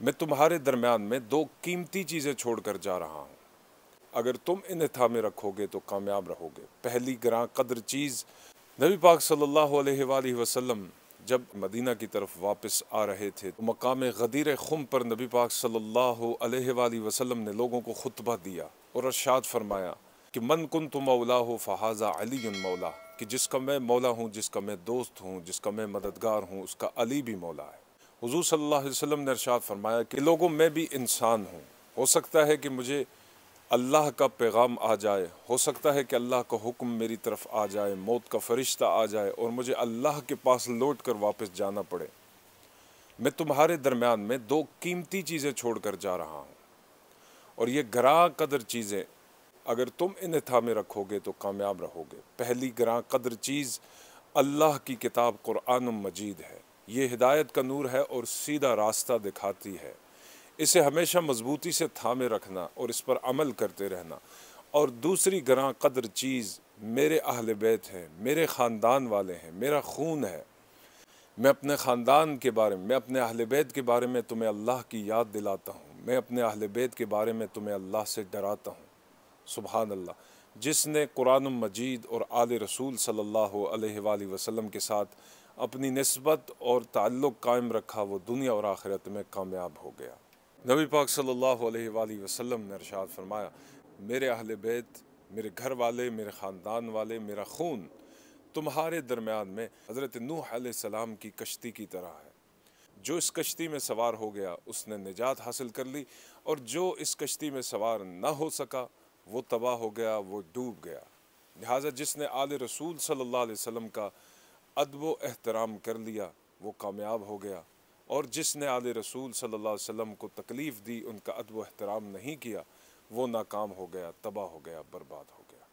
میں تمہارے درمیان میں دو قیمتی چیزیں چھوڑ کر جا رہا ہوں، اگر تم انہیں تھامے رکھو گے تو کامیاب رہو گے۔ پہلی گراں قدر چیز، نبی پاک صلی اللہ علیہ وآلہ وسلم جب مدینہ کی طرف واپس آ رہے تھے تو مقام غدیر خم پر نبی پاک صلی اللہ علیہ وآلہ وسلم نے لوگوں کو خطبہ دیا اور ارشاد فرمایا کہ من کنت مولاہ فہذا علی مولا، کہ جس کا میں مولا ہوں، جس کا میں دوست ہوں، جس کا میں مددگار ہوں، اس کا علی بھی مولا ہے۔ حضور صلی اللہ علیہ وسلم نے ارشاد فرمایا کہ لوگوں میں بھی انسان ہوں، ہو سکتا ہے کہ مجھے اللہ کا پیغام آ جائے، ہو سکتا ہے کہ اللہ کا حکم میری طرف آ جائے، موت کا فرشتہ آ جائے اور مجھے اللہ کے پاس لوٹ کر واپس جانا پڑے۔ میں تمہارے درمیان میں دو قیمتی چیزیں چھوڑ کر جا رہا ہوں، اور یہ گراں قدر چیزیں اگر تم انہیں تھامے رکھو گے تو کامیاب رہو گے۔ پہلی گراں قدر چیز اللہ کی کتاب قرآن مجید ہے۔ یہ ہدایت کا نور ہے اور سیدھا راستہ دکھاتی ہے۔ اسے ہمیشہ مضبوطی سے تھامے رکھنا اور اس پر عمل کرتے رہنا۔ اور دوسری گراں قدر چیز میرے اہل بیت ہیں، میرے خاندان والے ہیں، میرا خون ہے۔ میں اپنے خاندان کے بارے میں اپنے اہل بیت کے بارے میں تمہیں اللہ کی یاد دلاتا ہوں، میں اپنے اہل بیت کے بارے میں تمہیں اللہ سے ڈراتا ہوں۔ سبحان اللہ! جس نے قرآن مجید اور آل رسول صلی اللہ علیہ وآلہ وسلم کے ساتھ اپنی نسبت اور تعلق قائم رکھا وہ دنیا اور آخرت میں کامیاب ہو گیا۔ نبی پاک صلی اللہ علیہ وآلہ وسلم نے ارشاد فرمایا، میرے اہل بیت، میرے گھر والے، میرے خاندان والے، میرا خون تمہارے درمیان میں حضرت نوح علیہ السلام کی کشتی کی طرح ہے۔ جو اس کشتی میں سوار ہو گیا اس نے نجات حاصل کر لی، اور جو اس کشتی میں سوار نہ ہو سکا وہ تباہ ہو گیا، وہ ڈوب گیا۔ لہٰذا جس نے آل رسول صلی اللہ علیہ وسلم کا ادب و احترام کر لیا وہ کامیاب ہو گیا، اور جس نے آل رسول صلی اللہ علیہ وسلم کو تکلیف دی، ان کا ادب و احترام نہیں کیا، وہ ناکام ہو گیا، تباہ ہو گیا، برباد ہو گیا۔